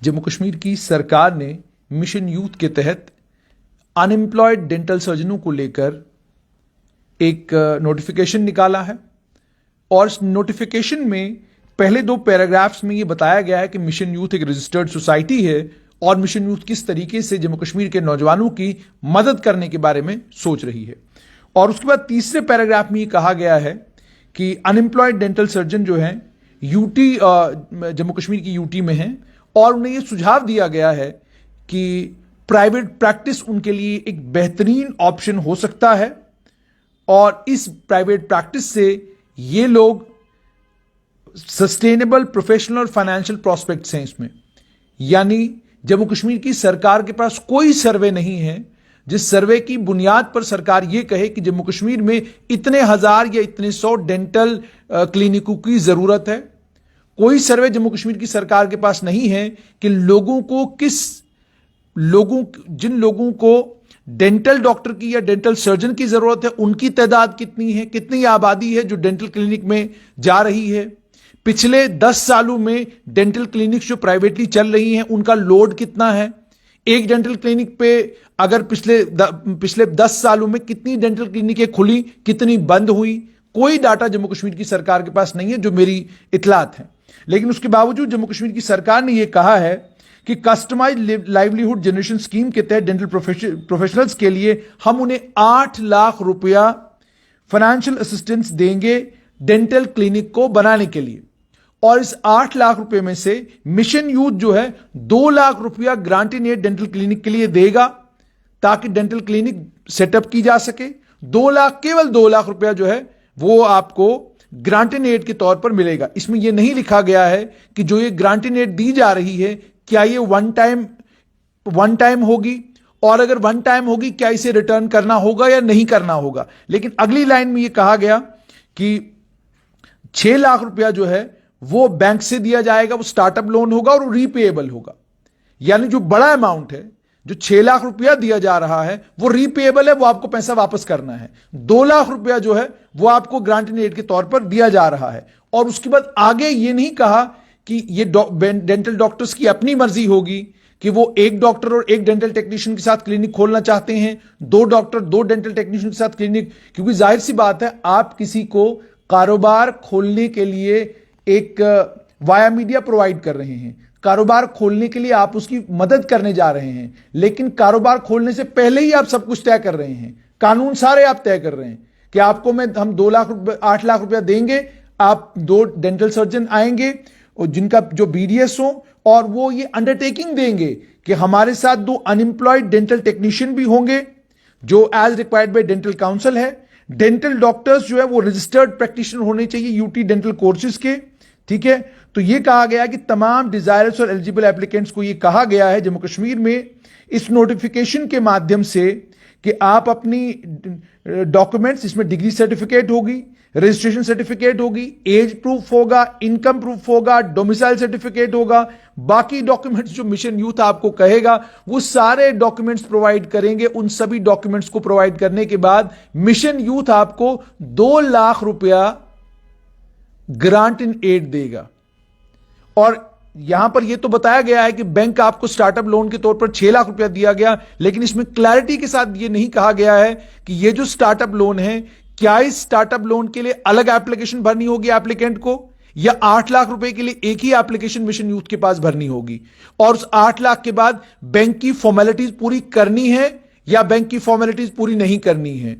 जम्मू कश्मीर की सरकार ने मिशन यूथ के तहत अनएम्प्लॉयड डेंटल सर्जनों को लेकर एक नोटिफिकेशन निकाला है और इस नोटिफिकेशन में पहले 2 पैराग्राफ्स में यह बताया गया है कि मिशन यूथ एक रजिस्टर्ड सोसाइटी है और मिशन यूथ किस तरीके से जम्मू कश्मीर के नौजवानों की मदद करने के बारे में सोच रही है। और उसके बाद तीसरे पैराग्राफ में यह कहा गया है कि अनएम्प्लॉयड डेंटल सर्जन जो है यूटी जम्मू कश्मीर की यूटी में है और उन्हें यह सुझाव दिया गया है कि प्राइवेट प्रैक्टिस उनके लिए एक बेहतरीन ऑप्शन हो सकता है और इस प्राइवेट प्रैक्टिस से ये लोग सस्टेनेबल प्रोफेशनल और फाइनेंशियल प्रोस्पेक्ट्स हैं इसमें। यानी जम्मू कश्मीर की सरकार के पास कोई सर्वे नहीं है जिस सर्वे की बुनियाद पर सरकार यह कहे कि जम्मू कश्मीर में इतने हजार या इतने 100 डेंटल क्लिनिकों की जरूरत है। कोई सर्वे जम्मू कश्मीर की सरकार के पास नहीं है कि जिन लोगों को डेंटल डॉक्टर की या डेंटल सर्जन की जरूरत है उनकी तादाद कितनी है, कितनी आबादी है जो डेंटल क्लिनिक में जा रही है। पिछले 10 सालों में डेंटल क्लिनिक्स जो प्राइवेटली चल रही हैं उनका लोड कितना है। एक डेंटल क्लिनिक पे अगर पिछले 10 सालों में कितनी डेंटल क्लिनिकें खुली, कितनी बंद हुई, कोई डाटा जम्मू कश्मीर की सरकार के पास नहीं है जो मेरी इतलात है। लेकिन उसके बावजूद जम्मू कश्मीर की सरकार ने यह कहा है कि कस्टमाइज्ड लाइवलीहुड जनरेशन स्कीम के तहत डेंटल प्रोफेशनल्स के लिए हम उन्हें 8 लाख रुपया फाइनेंशियल असिस्टेंस देंगे डेंटल क्लिनिक को बनाने के लिए। और इस 8 लाख रुपए में से मिशन यूथ जो है 2 लाख रुपया grant in aid dental clinic के लिए देगा ताकि डेंटल क्लिनिक सेटअप की जा सके। केवल 2 लाख रुपया जो है वो आपको ग्रांट इन एड के तौर पर मिलेगा। इसमें यह नहीं लिखा गया है कि जो ये ग्रांट इन एड दी जा रही है क्या ये वन टाइम होगी और अगर वन टाइम होगी क्या इसे रिटर्न करना होगा या नहीं करना होगा। लेकिन अगली लाइन में यह कहा गया कि 6 लाख रुपया जो है वो बैंक से दिया जाएगा, वो स्टार्टअप लोन होगा और वो रीपेएबल होगा। यानी जो बड़ा अमाउंट है, जो 6 लाख रुपया दिया जा रहा है वो रीपेएबल है, वो आपको पैसा वापस करना है। 2 लाख रुपया जो है वो आपको ग्रांट इन एड के तौर पर दिया जा रहा है। और उसके बाद आगे ये नहीं कहा कि ये डेंटल डॉक्टर्स की अपनी मर्जी होगी कि वो एक डॉक्टर और एक डेंटल टेक्नीशियन के साथ क्लिनिक खोलना चाहते हैं, 2 डॉक्टर 2 डेंटल टेक्नीशियन के साथ क्लिनिक। क्योंकि जाहिर सी बात है आप किसी को कारोबार खोलने के लिए एक वाया मीडिया प्रोवाइड कर रहे हैं, कारोबार खोलने के लिए आप उसकी मदद करने जा रहे हैं, लेकिन कारोबार खोलने से पहले ही आप सब कुछ तय कर रहे हैं, कानून सारे आप तय कर रहे हैं कि आपको हम 2 लाख रुपए 8 लाख रुपया देंगे, आप 2 डेंटल सर्जन आएंगे और जिनका जो बीडीएस हो और वो ये अंडरटेकिंग देंगे कि हमारे साथ 2 अनएम्प्लॉयड डेंटल टेक्नीशियन भी होंगे जो as required by dental council है। डेंटल डॉक्टर्स जो है वो रजिस्टर्ड प्रैक्टिशनर होने चाहिए यूटी डेंटल कोर्सेज के। ठीक है, तो यह कहा गया कि तमाम डिजायरस और एलिजिबल एप्लीकेंट्स को यह कहा गया है जम्मू कश्मीर में इस नोटिफिकेशन के माध्यम से कि आप अपनी डॉक्यूमेंट्स, इसमें डिग्री सर्टिफिकेट होगी, रजिस्ट्रेशन सर्टिफिकेट होगी, एज प्रूफ होगा, इनकम प्रूफ होगा, डोमिसाइल सर्टिफिकेट होगा, बाकी डॉक्यूमेंट्स जो मिशन यूथ आपको कहेगा वो सारे डॉक्यूमेंट्स प्रोवाइड करेंगे। उन सभी डॉक्यूमेंट्स को प्रोवाइड करने के बाद मिशन यूथ आपको 2 लाख रुपया ग्रांट इन एड देगा। और यहां पर यह तो बताया गया है कि बैंक आपको स्टार्टअप लोन के तौर पर 6 लाख रुपया दिया गया, लेकिन इसमें क्लैरिटी के साथ यह नहीं कहा गया है कि यह जो स्टार्टअप लोन है क्या इस स्टार्टअप लोन के लिए अलग एप्लीकेशन भरनी होगी एप्लीकेंट को, या 8 लाख रुपए के लिए एक ही एप्लीकेशन मिशन यूथ के पास भरनी होगी। और उस 8 लाख के बाद बैंक की फॉर्मेलिटीज पूरी करनी है या बैंक की फॉर्मेलिटीज पूरी नहीं करनी है।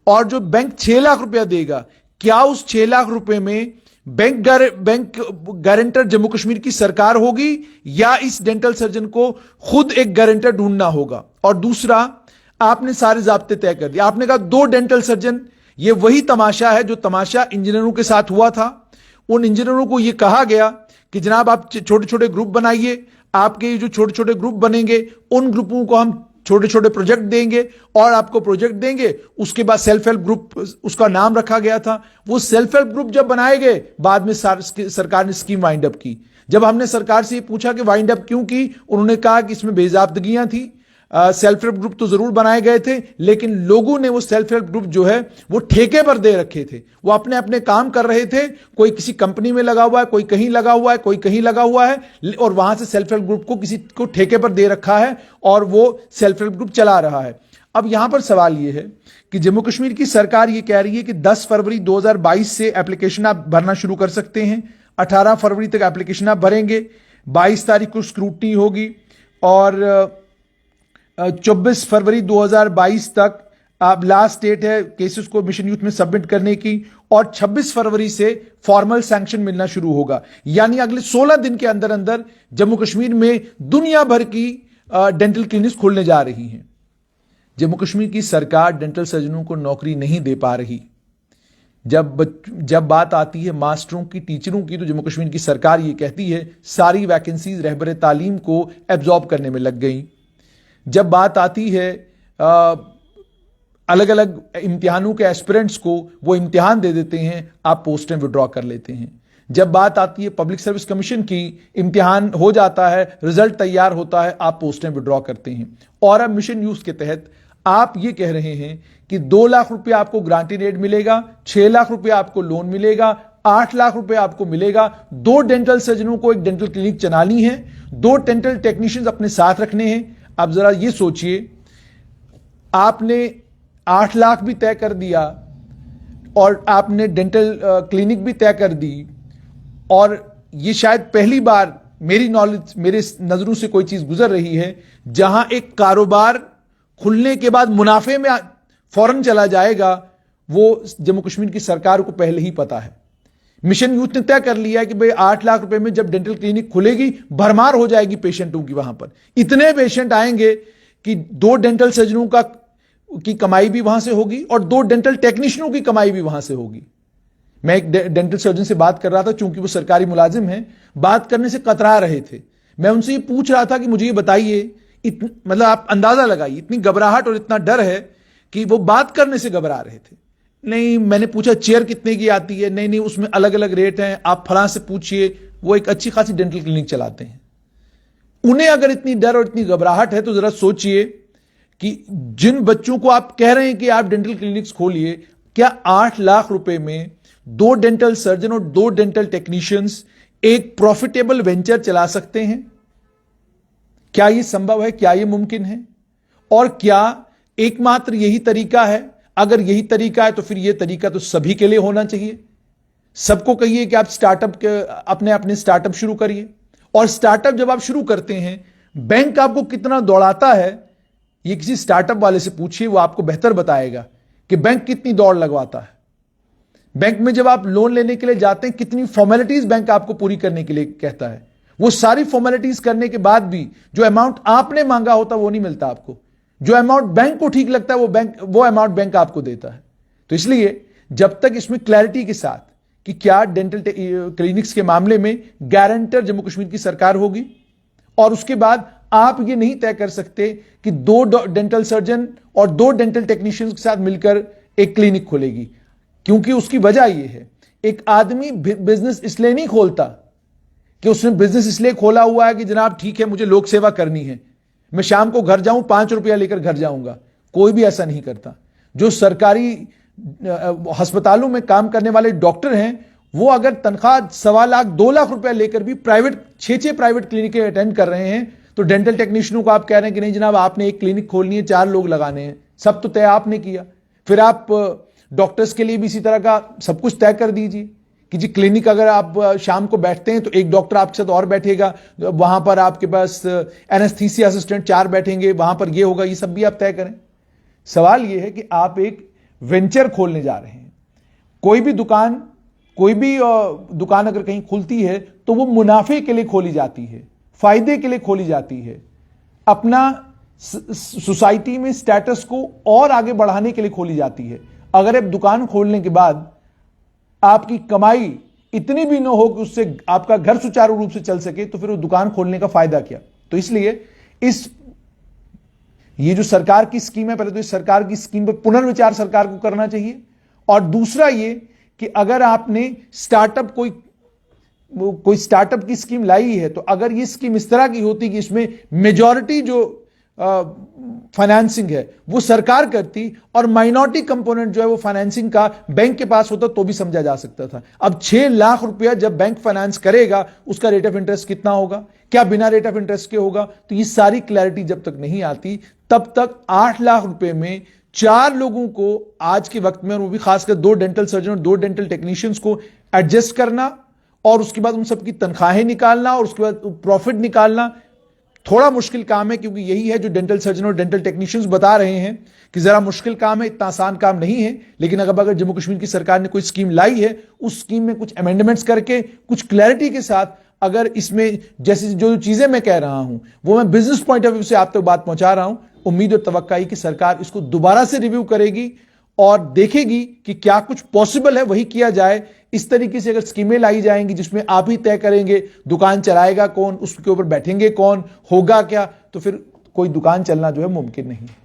और जो बैंक 6 लाख रुपया देगा, क्या उस 6 लाख रुपए में बैंक गारंटर जम्मू कश्मीर की सरकार होगी या इस डेंटल सर्जन को खुद एक गारंटर ढूंढना होगा। और दूसरा, आपने सारे जाब्ते तय कर दिए, आपने कहा 2 डेंटल सर्जन। यह वही तमाशा है जो तमाशा इंजीनियरों के साथ हुआ था। उन इंजीनियरों को यह कहा गया कि जनाब आप छोटे छोटे ग्रुप बनाइए, आपके जो छोटे छोटे ग्रुप बनेंगे उन ग्रुपों को हम छोटे छोटे प्रोजेक्ट देंगे और आपको प्रोजेक्ट देंगे। उसके बाद सेल्फ हेल्प ग्रुप उसका नाम रखा गया था। वो सेल्फ हेल्प ग्रुप जब बनाए गए, बाद में सरकार ने स्कीम वाइंड अप की। जब हमने सरकार से ये पूछा कि वाइंड अप क्यों की, उन्होंने कहा कि इसमें बेजाब्तगियां थी, सेल्फ हेल्प ग्रुप तो जरूर बनाए गए थे, लेकिन लोगों ने वो सेल्फ हेल्प ग्रुप जो है वो ठेके पर दे रखे थे। वो अपने अपने काम कर रहे थे, कोई किसी कंपनी में लगा हुआ है, कोई कहीं लगा हुआ है, कोई कहीं लगा हुआ है, और वहां से सेल्फ हेल्प ग्रुप को किसी को ठेके पर दे रखा है और वो सेल्फ हेल्प ग्रुप चला रहा है। अब यहां पर सवाल यह है कि जम्मू कश्मीर की सरकार यह कह रही है कि 10 फरवरी 2022 से एप्लीकेशन आप भरना शुरू कर सकते हैं। 18 फरवरी तक एप्लीकेशन आप भरेंगे, 22 तारीख को स्क्रूटनी होगी और 24 फरवरी 2022 तक आप लास्ट डेट है केसेस को मिशन यूथ में सबमिट करने की, और 26 फरवरी से फॉर्मल सैंक्शन मिलना शुरू होगा। यानी अगले 16 दिन के अंदर अंदर जम्मू कश्मीर में दुनिया भर की डेंटल क्लिनिक्स खुलने जा रही हैं। जम्मू कश्मीर की सरकार डेंटल सर्जनों को नौकरी नहीं दे पा रही। जब बात आती है मास्टरों की, टीचरों की, तो जम्मू कश्मीर की सरकार ये कहती है सारी वैकेंसीज रहबर तालीम को एब्जॉर्ब करने में लग गई। जब बात आती है अलग अलग इम्तिहानों के एस्पिरेंट्स को, वो इम्तिहान दे देते हैं, आप पोस्टें विड्रॉ कर लेते हैं। जब बात आती है पब्लिक सर्विस कमीशन की, इम्तिहान हो जाता है, रिजल्ट तैयार होता है, आप पोस्टें विड्रॉ करते हैं। और अब मिशन यूथ के तहत आप ये कह रहे हैं कि 2 लाख रुपया आपको ग्रांटेड एड मिलेगा, 6 लाख रुपया आपको लोन मिलेगा, 8 लाख रुपया आपको मिलेगा। 2 डेंटल सर्जनों को एक डेंटल क्लिनिक चलानी है, 2 डेंटल टेक्नीशियंस अपने साथ रखने हैं। अब जरा ये सोचिए, आपने 8 लाख भी तय कर दिया और आपने डेंटल क्लिनिक भी तय कर दी, और ये शायद पहली बार मेरी नॉलेज, मेरे नजरों से कोई चीज गुजर रही है जहां एक कारोबार खुलने के बाद मुनाफे में फौरन चला जाएगा। वो जम्मू कश्मीर की सरकार को पहले ही पता है। मिशन यूथ ने तय कर लिया है कि भाई 8 लाख रुपए में जब डेंटल क्लिनिक खुलेगी, भरमार हो जाएगी पेशेंटों की। वहां पर इतने पेशेंट आएंगे कि 2 डेंटल सर्जनों की कमाई भी वहां से होगी और 2 डेंटल टेक्नीशियनों की कमाई भी वहां से होगी। मैं एक डेंटल सर्जन से बात कर रहा था, चूंकि वो सरकारी मुलाजिम हैं, बात करने से कतरा रहे थे। मैं उनसे ये पूछ रहा था कि मुझे ये बताइए, मतलब आप अंदाजा लगाइए, इतनी घबराहट और इतना डर है कि वो बात करने से घबरा रहे थे। नहीं, मैंने पूछा चेयर कितने की आती है, नहीं नहीं उसमें अलग अलग रेट हैं, आप फलां से पूछिए। वो एक अच्छी खासी डेंटल क्लिनिक चलाते हैं। उन्हें अगर इतनी डर और इतनी घबराहट है तो जरा सोचिए कि जिन बच्चों को आप कह रहे हैं कि आप डेंटल क्लिनिक्स खोलिए, क्या 8 लाख रुपए में 2 डेंटल सर्जन और 2 डेंटल टेक्नीशियंस एक प्रॉफिटेबल वेंचर चला सकते हैं? क्या यह संभव है? क्या यह मुमकिन है? और क्या एकमात्र यही तरीका है? अगर यही तरीका है तो फिर यह तरीका तो सभी के लिए होना चाहिए। सबको कहिए कि आप स्टार्टअप अपने अपने स्टार्टअप शुरू करिए। और स्टार्टअप जब आप शुरू करते हैं, बैंक आपको कितना दौड़ाता है, यह किसी स्टार्टअप वाले से पूछिए, वो आपको बेहतर बताएगा कि बैंक कितनी दौड़ लगवाता है। बैंक में जब आप लोन लेने के लिए जाते हैं, कितनी फॉर्मेलिटीज बैंक आपको पूरी करने के लिए कहता है। वो सारी फॉर्मेलिटीज करने के बाद भी जो अमाउंट आपने मांगा होता वो नहीं मिलता आपको। जो अमाउंट बैंक को ठीक लगता है वो अमाउंट बैंक आपको देता है। तो इसलिए जब तक इसमें क्लैरिटी के साथ कि क्या डेंटल क्लिनिक्स के मामले में गारंटर जम्मू कश्मीर की सरकार होगी, और उसके बाद आप ये नहीं तय कर सकते कि 2 डेंटल सर्जन और 2 डेंटल टेक्नीशियंस के साथ मिलकर एक क्लिनिक खोलेगी। क्योंकि उसकी वजह यह है, एक आदमी बिजनेस इसलिए नहीं खोलता कि उसने बिजनेस इसलिए खोला हुआ है कि जनाब ठीक है मुझे लोक सेवा करनी है, मैं शाम को घर जाऊं 5 रुपया लेकर घर जाऊंगा। कोई भी ऐसा नहीं करता। जो सरकारी अस्पतालों में काम करने वाले डॉक्टर हैं, वो अगर तनख्वाह 1.25 लाख 2 लाख रुपया लेकर भी प्राइवेट 6 प्राइवेट क्लिनिकें अटेंड कर रहे हैं, तो डेंटल टेक्नीशियनों को आप कह रहे हैं कि नहीं जनाब आपने एक क्लिनिक खोलनी है, 4 लोग लगाने हैं, सब तो तय आपने किया। फिर आप डॉक्टर्स के लिए भी इसी तरह का सब कुछ तय कर दीजिए कि जी क्लिनिक अगर आप शाम को बैठते हैं तो एक डॉक्टर आपके साथ और बैठेगा, वहां पर आपके पास एनेस्थीसिया असिस्टेंट 4 बैठेंगे, वहां पर ये होगा, ये सब भी आप तय करें। सवाल ये है कि आप एक वेंचर खोलने जा रहे हैं। कोई भी दुकान अगर कहीं खुलती है तो वो मुनाफे के लिए खोली जाती है, फायदे के लिए खोली जाती है, अपना सोसाइटी में स्टेटस को और आगे बढ़ाने के लिए खोली जाती है। अगर एक दुकान खोलने के बाद आपकी कमाई इतनी भी ना हो कि उससे आपका घर सुचारू रूप से चल सके, तो फिर वो दुकान खोलने का फायदा क्या? तो इसलिए ये जो सरकार की स्कीम है, पहले तो इस सरकार की स्कीम पर पुनर्विचार सरकार को करना चाहिए। और दूसरा ये कि अगर आपने स्टार्टअप कोई स्टार्टअप की स्कीम लाई है, तो अगर ये स्कीम इस तरह की होती कि इसमें मेजॉरिटी जो फाइनेंसिंग है वो सरकार करती और माइनॉरिटी कंपोनेंट जो है वो फाइनेंसिंग का बैंक के पास होता तो भी समझा जा सकता था। अब 6 लाख रुपया जब बैंक फाइनेंस करेगा उसका रेट ऑफ इंटरेस्ट कितना होगा, क्या बिना रेट ऑफ इंटरेस्ट के होगा? तो ये सारी क्लैरिटी जब तक नहीं आती तब तक 8 लाख रुपए में 4 लोगों को आज के वक्त में, और वो भी खासकर 2 डेंटल सर्जन और 2 डेंटल टेक्नीशियंस को एडजस्ट करना और उसके बाद उन सबकी तनख्वाहें निकालना और उसके बाद प्रॉफिट निकालना थोड़ा मुश्किल काम है, क्योंकि यही है जो डेंटल सर्जन और डेंटल टेक्नीशियंस बता रहे हैं कि जरा मुश्किल काम है, इतना आसान काम नहीं है। लेकिन अगर जम्मू कश्मीर की सरकार ने कोई स्कीम लाई है, उस स्कीम में कुछ अमेंडमेंट्स करके कुछ क्लैरिटी के साथ अगर इसमें जैसी जो चीजें मैं कह रहा हूं वो मैं बिजनेस पॉइंट ऑफ व्यू से आप तक बात पहुंचा रहा हूं, उम्मीद और तवक्का है कि सरकार इसको दोबारा से रिव्यू करेगी और देखेगी कि क्या कुछ पॉसिबल है वही किया जाए। इस तरीके से अगर स्कीमें लाई जाएंगी जिसमें आप ही तय करेंगे दुकान चलाएगा कौन, उसके ऊपर बैठेंगे कौन, होगा क्या, तो फिर कोई दुकान चलना जो है मुमकिन नहीं है।